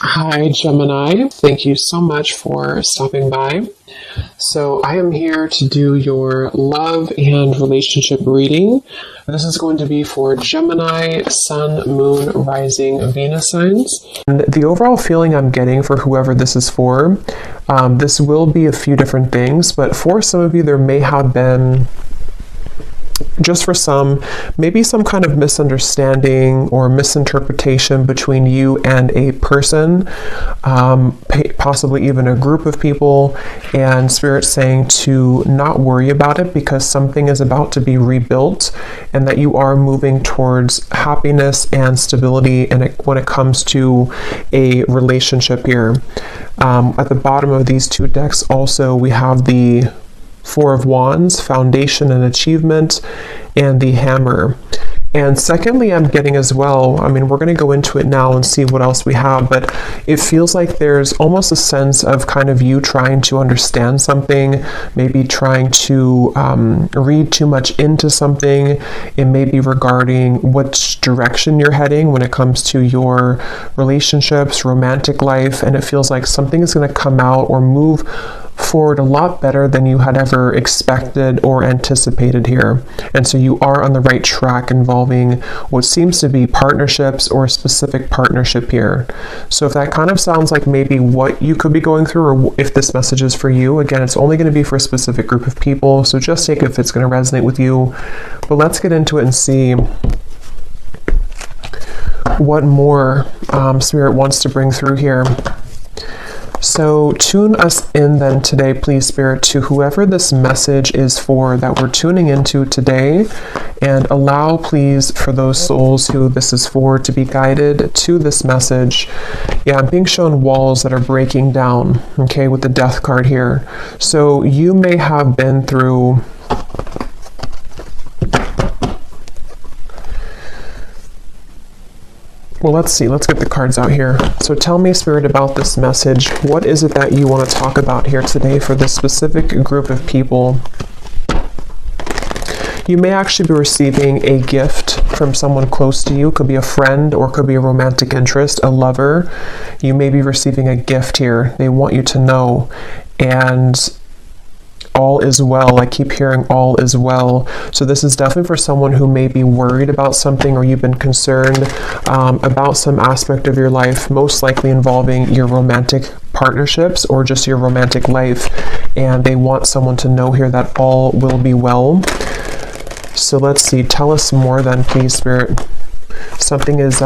Hi, Gemini. Thank you so much for stopping by. So, I am here to do your love and relationship reading. This is going to be for Gemini, Sun, Moon, Rising, Venus signs. And the overall feeling I'm getting for whoever this is for, this will be a few different things, but for some of you, there may have been, just for some, maybe some kind of misunderstanding or misinterpretation between you and a person, possibly even a group of people, and Spirit saying to not worry about it because something is about to be rebuilt and that you are moving towards happiness and stability when it comes to a relationship here. At the bottom of these two decks also we have the Four of Wands, Foundation and Achievement, and the Hammer. And secondly, I'm getting as well, we're going to go into it now and see what else we have, but it feels like there's almost a sense of kind of you trying to understand something, maybe trying to read too much into something. It may be regarding which direction you're heading when it comes to your relationships, romantic life, and it feels like something is going to come out or move forward a lot better than you had ever expected or anticipated here. And so you are on the right track involving what seems to be partnerships or a specific partnership here. So if that kind of sounds like maybe what you could be going through, or if this message is for you, again, it's only going to be for a specific group of people, so just take it if it's going to resonate with you. But let's get into it and see what more Spirit wants to bring through here. So tune us in then today, please, Spirit, to whoever this message is for that we're tuning into today, and allow, please, for those souls who this is for to be guided to this message. Yeah, I'm being shown walls that are breaking down, okay, with the Death card here. So you may have been through well, let's see. Let's get the cards out here. So tell me, Spirit, about this message. What is it that you want to talk about here today for this specific group of people? You may actually be receiving a gift from someone close to you. It could be a friend or it could be a romantic interest, a lover. You may be receiving a gift here. They want you to know. And all is well. I keep hearing all is well. So this is definitely for someone who may be worried about something, or you've been concerned about some aspect of your life, most likely involving your romantic partnerships or just your romantic life. And they want someone to know here that all will be well. So let's see. Tell us more then, please, Spirit. Something is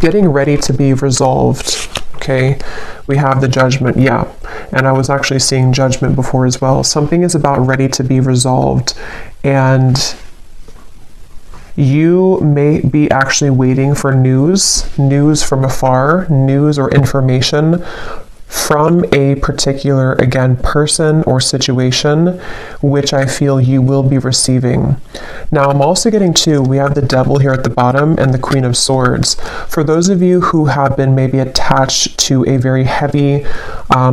getting ready to be resolved. Okay, we have the Judgment, yeah, and I was actually seeing Judgment before as well. Something is about ready to be resolved, and you may be actually waiting for news from afar, news or information from a particular, again, person or situation, which I feel you will be receiving. Now, I'm also getting we have the Devil here at the bottom and the Queen of Swords. For those of you who have been maybe attached to a very heavy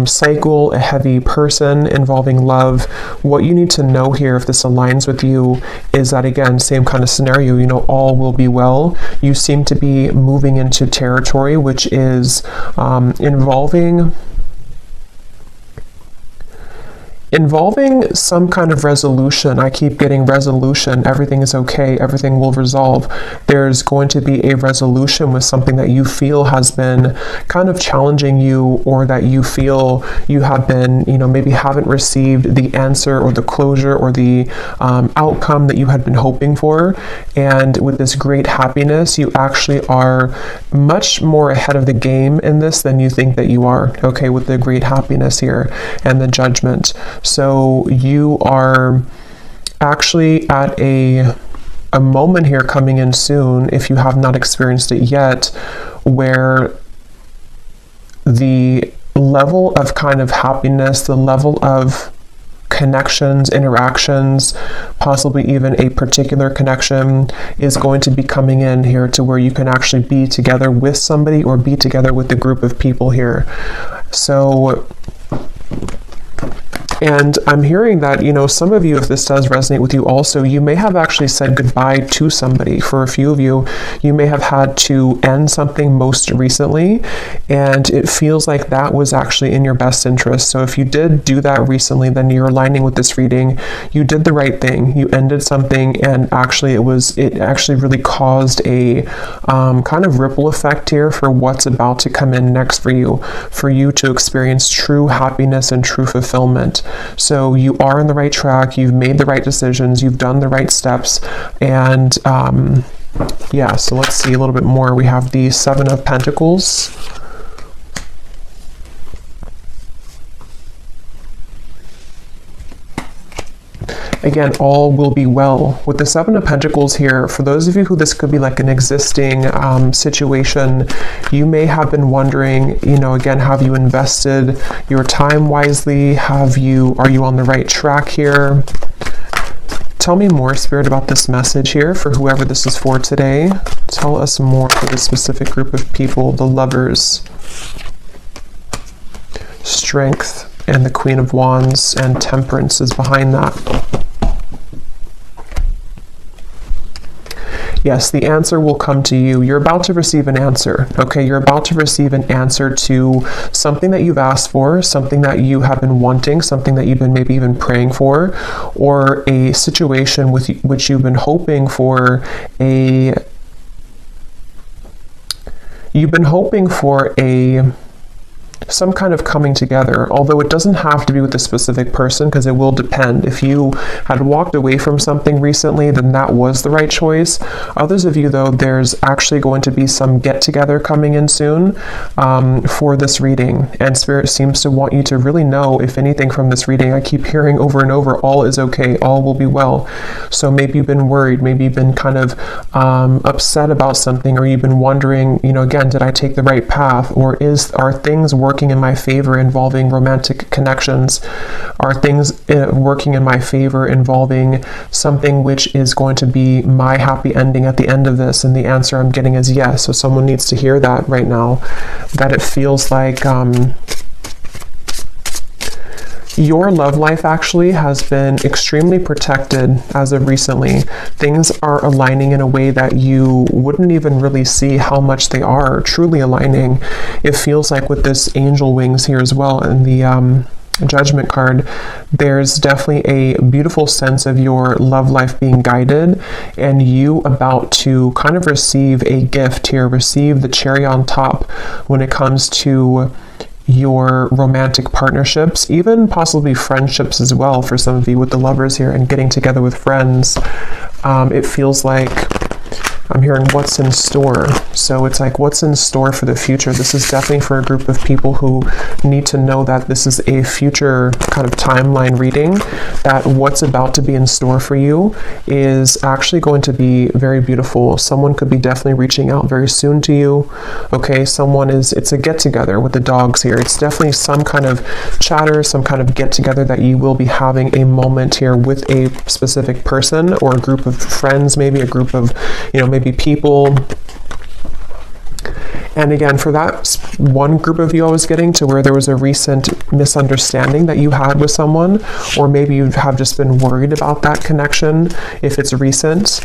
cycle, a heavy person involving love, what you need to know here, if this aligns with you, is that, again, same kind of scenario, all will be well. You seem to be moving into territory which is involving some kind of resolution. I keep getting resolution. Everything is okay. Everything will resolve. There's going to be a resolution with something that you feel has been kind of challenging you, or that you feel you have been, maybe haven't received the answer or the closure or the outcome that you had been hoping for. And with this great happiness, you actually are much more ahead of the game in this than you think that you are, okay, with the great happiness here and the Judgment. So you are actually at a moment here coming in soon, if you have not experienced it yet, where the level of kind of happiness, the level of connections, interactions, possibly even a particular connection, is going to be coming in here to where you can actually be together with somebody or be together with a group of people here. So And I'm hearing that, you know, some of you, if this does resonate with you also, you may have actually said goodbye to somebody. For a few of you, you may have had to end something most recently, and it feels like that was actually in your best interest. So if you did do that recently, then you're aligning with this reading. You did the right thing. You ended something, and actually it actually really caused a kind of ripple effect here for what's about to come in next for you to experience true happiness and true fulfillment. So you are on the right track. You've made the right decisions. You've done the right steps. And yeah, so let's see a little bit more. We have the Seven of Pentacles. Again, all will be well. With the Seven of Pentacles here, for those of you who this could be like an existing situation, you may have been wondering, you know, again, have you invested your time wisely? Are you on the right track here? Tell me more, Spirit, about this message here for whoever this is for today. Tell us more for this specific group of people, the Lovers. Strength and the Queen of Wands and Temperance is behind that. Yes, the answer will come to you. You're about to receive an answer, okay? You're about to receive an answer to something that you've asked for, something that you have been wanting, something that you've been maybe even praying for, or a situation with which you've been hoping for some kind of coming together, although it doesn't have to be with a specific person, because it will depend. If you had walked away from something recently, then that was the right choice. Others of you, though, there's actually going to be some get-together coming in soon for this reading, and Spirit seems to want you to really know, if anything, from this reading. I keep hearing over and over, all is okay, all will be well. So maybe you've been worried, maybe you've been kind of upset about something, or you've been wondering, you know, again, did I take the right path, or are things working in my favor involving romantic connections? Are things working in my favor involving something which is going to be my happy ending at the end of this? And the answer I'm getting is yes. So someone needs to hear that right now, that it feels like your love life actually has been extremely protected as of recently. Things are aligning in a way that you wouldn't even really see how much they are truly aligning. It feels like with this angel wings here as well, and the Judgment card, there's definitely a beautiful sense of your love life being guided, and you about to kind of receive a gift here, receive the cherry on top when it comes to your romantic partnerships, even possibly friendships as well for some of you with the Lovers here, and getting together with friends. It feels like I'm hearing what's in store. So it's like, what's in store for the future? This is definitely for a group of people who need to know that this is a future kind of timeline reading, that what's about to be in store for you is actually going to be very beautiful. Someone could be definitely reaching out very soon to you. Okay, it's a get together with the dogs here. It's definitely some kind of chatter, some kind of get together that you will be having a moment here with a specific person or a group of friends, maybe a group of, you know, maybe people. And again, for that one group of you I was getting to, where there was a recent misunderstanding that you had with someone, or maybe you have just been worried about that connection, if it's recent,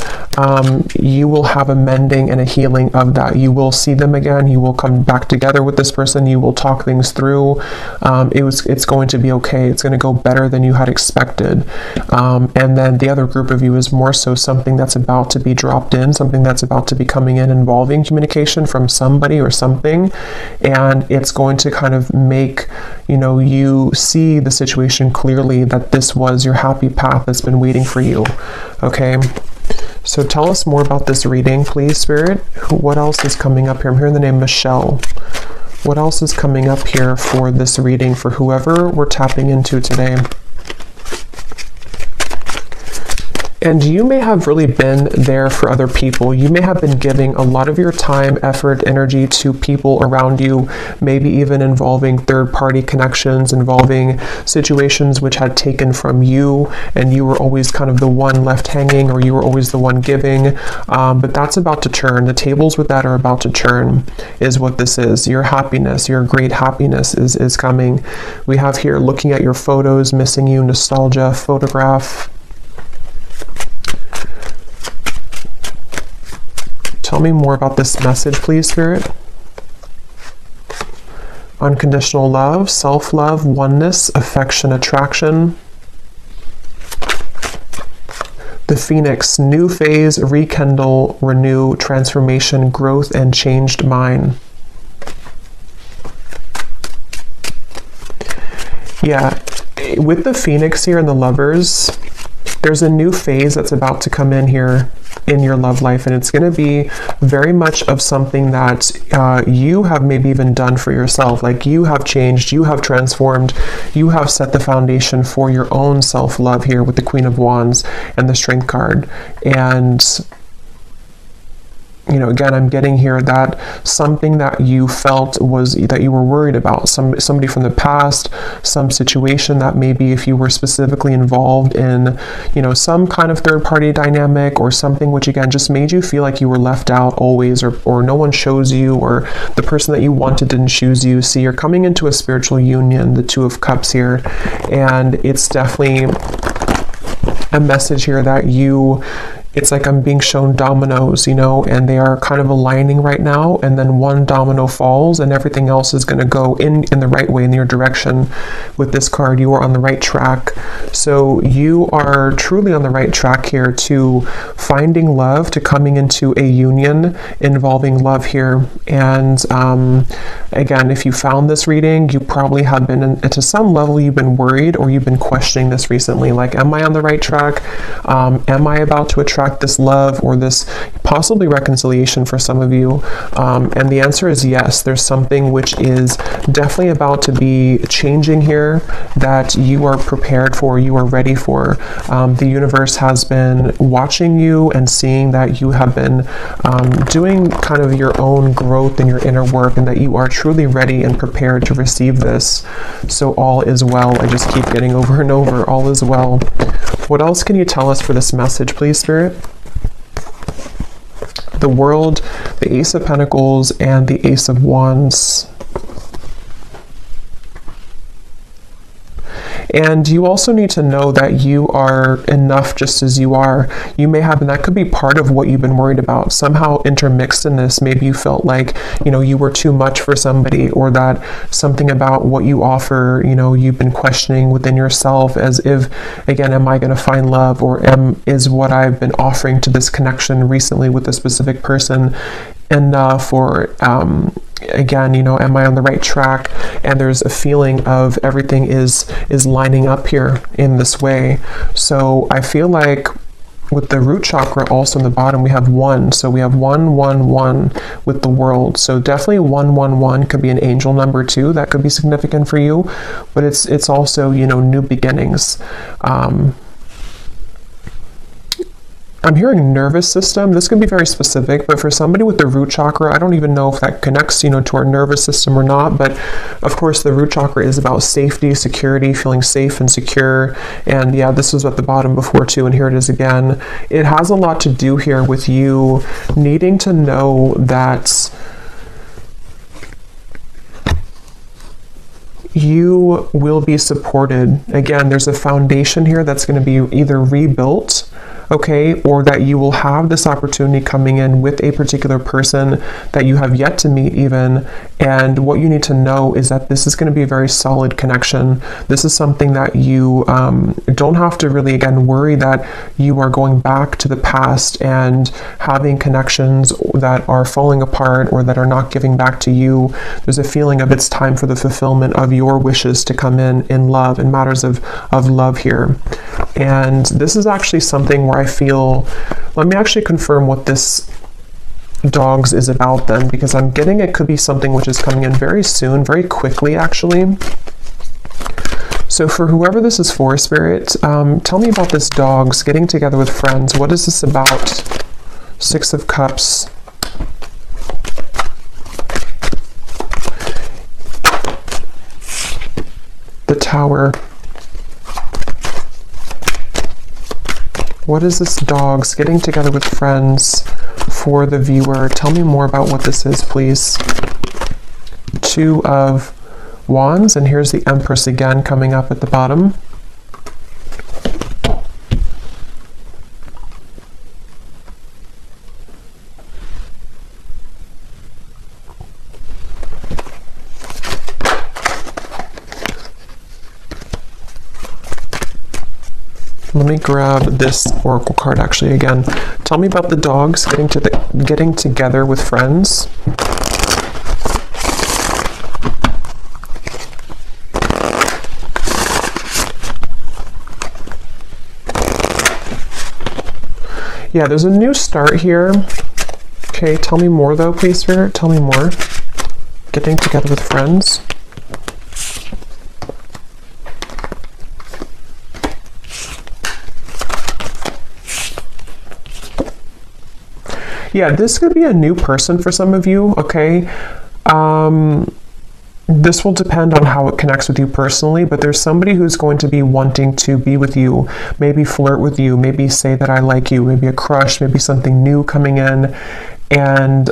you will have a mending and a healing of that. You will see them again. You will come back together with this person. You will talk things through. It's going to be okay. It's going to go better than you had expected. And then the other group of you is more so something that's about to be dropped in, something that's about to be coming in involving communication from somebody or something, and it's going to kind of make, you know, you see the situation clearly, that this was your happy path that's been waiting for you. Okay, so tell us more about this reading, please, Spirit. What else is coming up here? I'm hearing the name Michelle. What else is coming up here for this reading for whoever we're tapping into today? And you may have really been there for other people. You may have been giving a lot of your time, effort, energy to people around you, maybe even involving third-party connections, involving situations which had taken from you, and you were always kind of the one left hanging, or you were always the one giving. But that's about to turn. The tables with that are about to turn, is what this is. Your happiness, your great happiness is coming. We have here looking at your photos, missing you, nostalgia, photograph. Tell me more about this message, please, Spirit. Unconditional love, self-love, oneness, affection, attraction. The Phoenix, new phase, rekindle, renew, transformation, growth, and changed mind. Yeah, with the Phoenix here and the Lovers, there's a new phase that's about to come in here in your love life, and it's going to be very much of something that you have maybe even done for yourself. Like, you have changed, you have transformed, you have set the foundation for your own self-love here with the Queen of Wands and the Strength card. And you know, again, I'm getting here that something that you felt was that you were worried about, somebody from the past, some situation that maybe if you were specifically involved in, you know, some kind of third-party dynamic or something which again just made you feel like you were left out always, or no one chose you, or the person that you wanted didn't choose you. See, you're coming into a spiritual union, the Two of Cups here, and it's definitely a message here that it's like I'm being shown dominoes, you know, and they are kind of aligning right now, and then one domino falls and everything else is going to go in the right way, in your direction. With this card, you are on the right track. So you are truly on the right track here to finding love, to coming into a union involving love here. And again, if you found this reading, you probably have been, to some level, you've been worried or you've been questioning this recently. Like, am I on the right track? Am I about to attract this love or this possibly reconciliation for some of you? And the answer is yes. There's something which is definitely about to be changing here that you are prepared for, you are ready for. The universe has been watching you and seeing that you have been doing kind of your own growth in your inner work, and that you are truly ready and prepared to receive this. So all is well. I just keep getting over and over, all is well. What else can you tell us for this message, please, Spirit? The World, the Ace of Pentacles, and the Ace of Wands. And you also need to know that you are enough just as you are. You may have, and that could be part of what you've been worried about, somehow intermixed in this. Maybe you felt like, you know, you were too much for somebody, or that something about what you offer, you know, you've been questioning within yourself, as if, again, am I going to find love, or is what I've been offering to this connection recently with a specific person enough, or again, you know, am I on the right track? And there's a feeling of everything is lining up here in this way. So I feel like with the root chakra also in the bottom, we have 1. So we have 1, 1, 1 with the World. So definitely 1, 1, 1 could be an angel number too. That could be significant for you. But it's also, you know, new beginnings. I'm hearing nervous system. This could be very specific, but for somebody with the root chakra, I don't even know if that connects, you know, to our nervous system or not. But of course, the root chakra is about safety, security, feeling safe and secure. And yeah, this was at the bottom before too, and here it is again. It has a lot to do here with you needing to know that you will be supported. Again, there's a foundation here that's going to be either rebuilt, okay, or that you will have this opportunity coming in with a particular person that you have yet to meet even. And what you need to know is that this is going to be a very solid connection. This is something that you don't have to really, again, worry that you are going back to the past and having connections that are falling apart or that are not giving back to you. There's a feeling of it's time for the fulfillment of your wishes to come in love, in matters of love here. And this is actually something where I feel, let me actually confirm what this dogs is about then, because I'm getting it could be something which is coming in very soon, very quickly actually. So for whoever this is for, Spirit, tell me about this dogs getting together with friends. What is this about? Six of Cups. The Tower. What is this dogs getting together with friends for the viewer? Tell me more about what this is, please. Two of Wands, and here's the Empress again coming up at the bottom. Let me grab this oracle card actually again. Tell me about the dogs getting together with friends. Yeah, there's a new start here. Okay, tell me more though, please, Spirit. Tell me more. Getting together with friends. Yeah, this could be a new person for some of you, okay? This will depend on how it connects with you personally, but there's somebody who's going to be wanting to be with you, maybe flirt with you, maybe say that I like you, maybe a crush, maybe something new coming in, and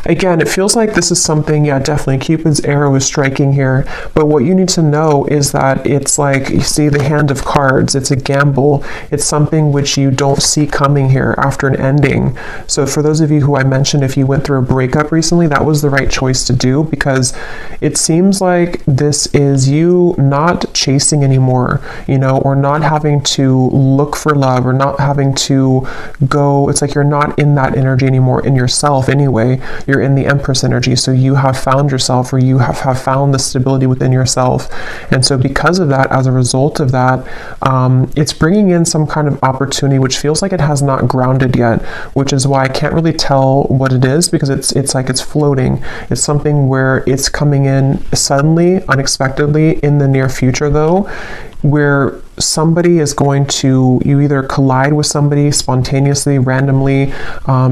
again, it feels like this is something, yeah, definitely Cupid's arrow is striking here. But what you need to know is that it's like, you see the hand of cards, it's a gamble. It's something which you don't see coming here after an ending. So for those of you who I mentioned, if you went through a breakup recently, that was the right choice to do, because it seems like this is you not chasing anymore, you know, or not having to look for love, or not having to go, it's like you're not in that energy anymore in yourself anyway. You're in the Empress energy, so you have found yourself, or you have found the stability within yourself. And so because of that, as a result of that, it's bringing in some kind of opportunity which feels like it has not grounded yet, which is why I can't really tell what it is, because it's like it's floating. It's something where it's coming in suddenly, unexpectedly in the near future though, where somebody is going to, you either collide with somebody spontaneously, randomly,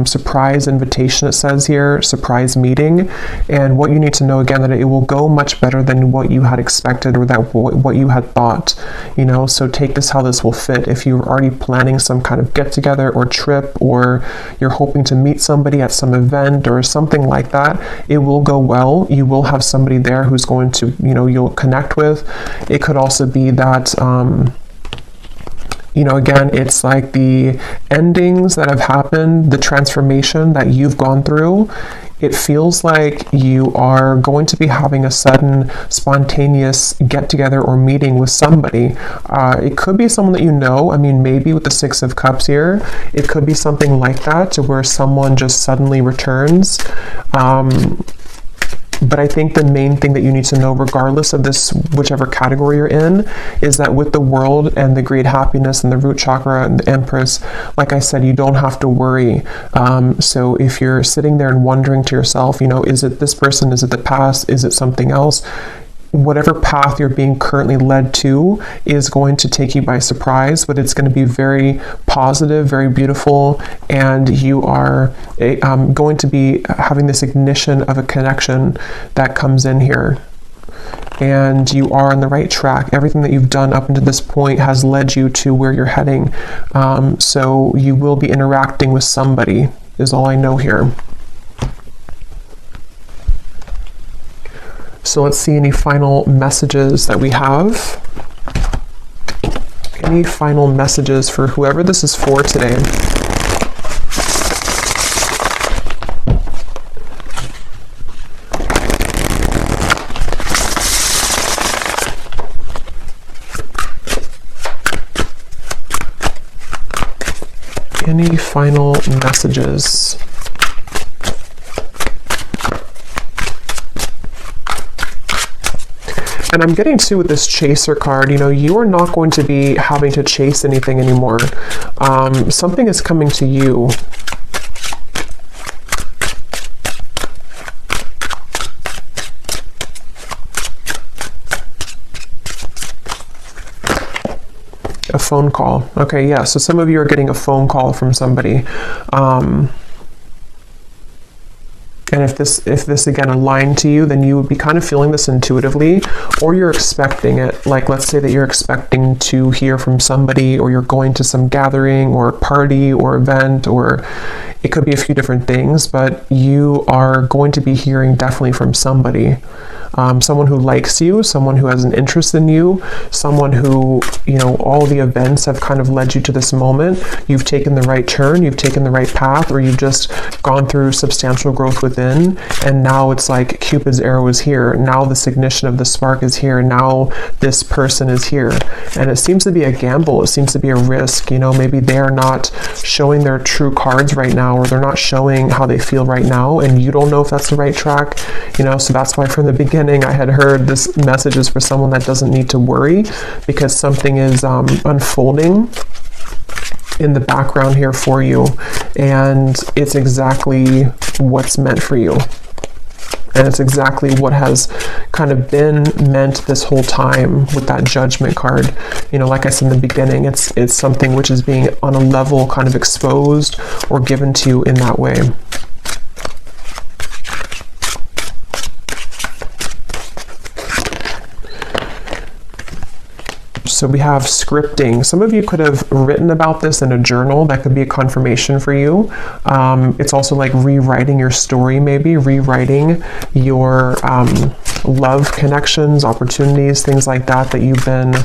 surprise invitation, it says here, surprise meeting. And what you need to know again, that it will go much better than what you had expected, or that what you had thought, you know. So take this how this will fit. If you're already planning some kind of get together or trip, or you're hoping to meet somebody at some event or something like that, it will go well. You will have somebody there who's going to, you know, you'll connect with. It could also be that you know, again, it's like the endings that have happened, the transformation that you've gone through. It feels like you are going to be having a sudden spontaneous get together or meeting with somebody. It could be someone that you know. I mean, maybe with the Six of Cups here, it could be something like that, to where someone just suddenly returns. But I think the main thing that you need to know, regardless of this, whichever category you're in, is that with the World and the great happiness and the root chakra and the Empress, like I said, you don't have to worry. So if you're sitting there and wondering to yourself, you know, is it this person? Is it the past? Is it something else? Whatever path you're being currently led to is going to take you by surprise, but it's going to be very positive, very beautiful, and you are going to be having this ignition of a connection that comes in here. And you are on the right track. Everything that you've done up until this point has led you to where you're heading. So you will be interacting with somebody, is all I know here. So let's see any final messages that we have. Any final messages for whoever this is for today? Any final messages? And I'm getting to with this chaser card, you know, you are not going to be having to chase anything anymore. Something is coming to you. phone call. Okay, yeah, so some of you are getting a phone call from somebody. And if this again aligned to you, then you would be kind of feeling this intuitively, or you're expecting it. Like, let's say that you're expecting to hear from somebody, or you're going to some gathering or party or event, or it could be a few different things, but you are going to be hearing definitely from somebody. Someone who likes you, someone who has an interest in you, someone who, you know, all the events have kind of led you to this moment. You've taken the right turn, you've taken the right path, or you've just gone through substantial growth within, and now it's like Cupid's arrow is here. Now this ignition of the spark is here. Now this person is here. And it seems to be a gamble. It seems to be a risk. You know, maybe they're not showing their true cards right now, or they're not showing how they feel right now, and you don't know if that's the right track. You know, so that's why from the beginning I had heard this message is for someone that doesn't need to worry, because something is unfolding in the background here for you, and it's exactly what's meant for you, and it's exactly what has kind of been meant this whole time with that Judgment card. You know, like I said in the beginning, it's something which is being on a level kind of exposed or given to you in that way. So we have scripting. Some of you could have written about this in a journal. That could be a confirmation for you. It's also like rewriting your story, maybe rewriting your love connections, opportunities, things like that that you've been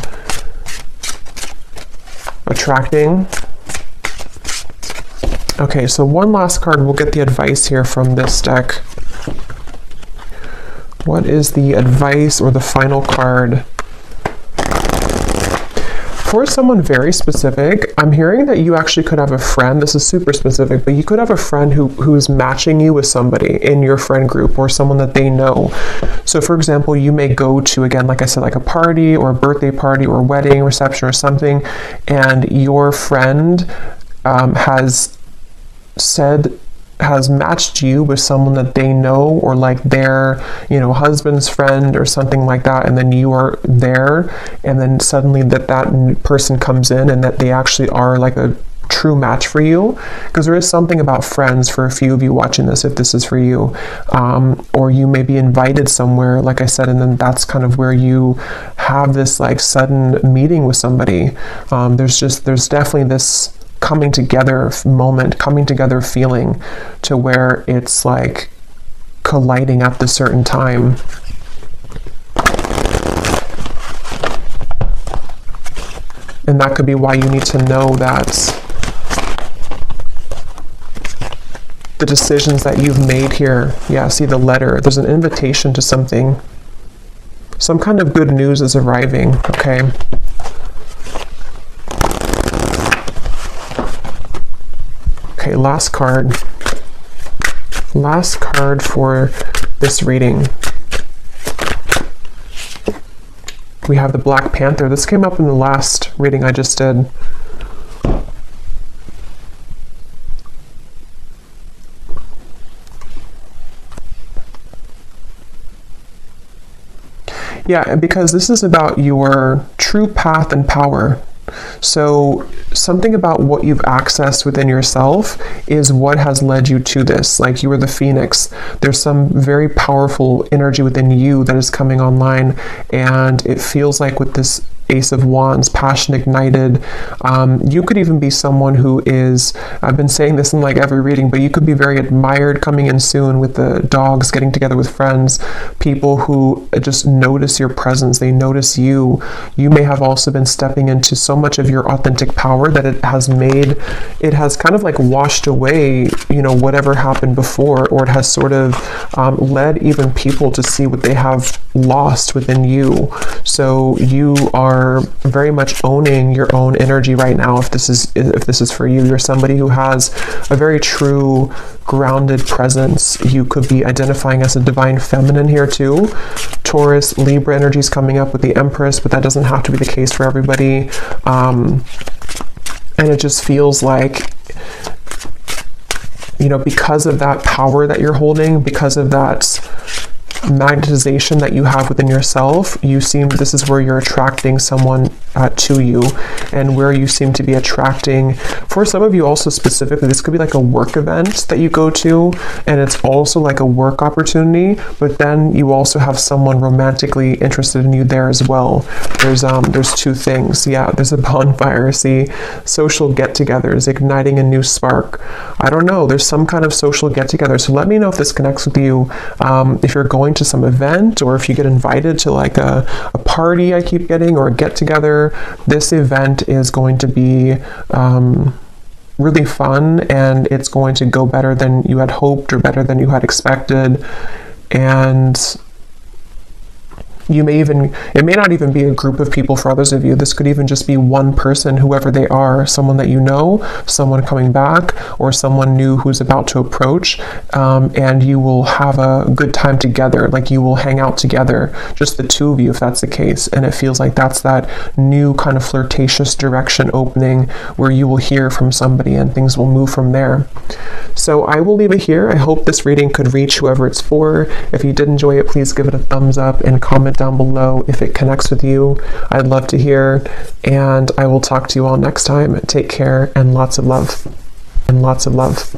attracting. Okay, so one last card. We'll get the advice here from this deck. What is the advice or the final card? For someone very specific, I'm hearing that you actually could have a friend. This is super specific, but you could have a friend who's matching you with somebody in your friend group, or someone that they know. So for example, you may go to, again, like I said, like a party or a birthday party or a wedding reception or something, and your friend has matched you with someone that they know, or like their, you know, husband's friend or something like that, and then you are there, and then suddenly that person comes in and that they actually are like a true match for you. Because there is something about friends for a few of you watching this, if this is for you, or you may be invited somewhere, like I said, and then that's kind of where you have this like sudden meeting with somebody. There's definitely this coming together moment, coming together feeling, to where it's like colliding at this certain time. And that could be why you need to know that the decisions that you've made here, yeah, see the letter, there's an invitation to something. Some kind of good news is arriving, okay? Okay, last card. Last card for this reading. We have the Black Panther. This came up in the last reading I just did. Yeah, because this is about your true path and power. So something about what you've accessed within yourself is what has led you to this. Like, you are the phoenix. There's some very powerful energy within you that is coming online, and it feels like with this Ace of Wands, passion ignited. You could even be someone who is, I've been saying this in like every reading, but you could be very admired coming in soon with the dogs, getting together with friends, people who just notice your presence, they notice you. You may have also been stepping into so much of your authentic power that it has kind of like washed away, you know, whatever happened before, or it has sort of led even people to see what they have lost within you. So you are very much owning your own energy right now. If this is for you, you're somebody who has a very true grounded presence. You could be identifying as a divine feminine here too. Taurus, Libra energy is coming up with the Empress, but that doesn't have to be the case for everybody. And it just feels like, you know, because of that power that you're holding, because of that magnetization that you have within yourself, this is where you're attracting someone to you. and where you seem to be attracting. For some of you also specifically, this could be like a work event that you go to, and it's also like a work opportunity, but then you also have someone romantically interested in you there as well. There's two things. Yeah, there's a bonfire. See, social get-togethers, igniting a new spark. I don't know. There's some kind of social get-together. So let me know if this connects with you. If you're going to some event, or if you get invited to like a party I keep getting, or a get-together, this event is going to be really fun, and it's going to go better than you had hoped or better than you had expected. And it may not even be a group of people for others of you. This could even just be one person, whoever they are, someone that you know, someone coming back, or someone new who's about to approach, and you will have a good time together. Like, you will hang out together, just the two of you, if that's the case. And it feels like that's that new kind of flirtatious direction opening where you will hear from somebody and things will move from there. So I will leave it here. I hope this reading could reach whoever it's for. If you did enjoy it, please give it a thumbs up and comment down below if it connects with you. I'd love to hear, and I will talk to you all next time. Take care, and lots of love. And lots of love.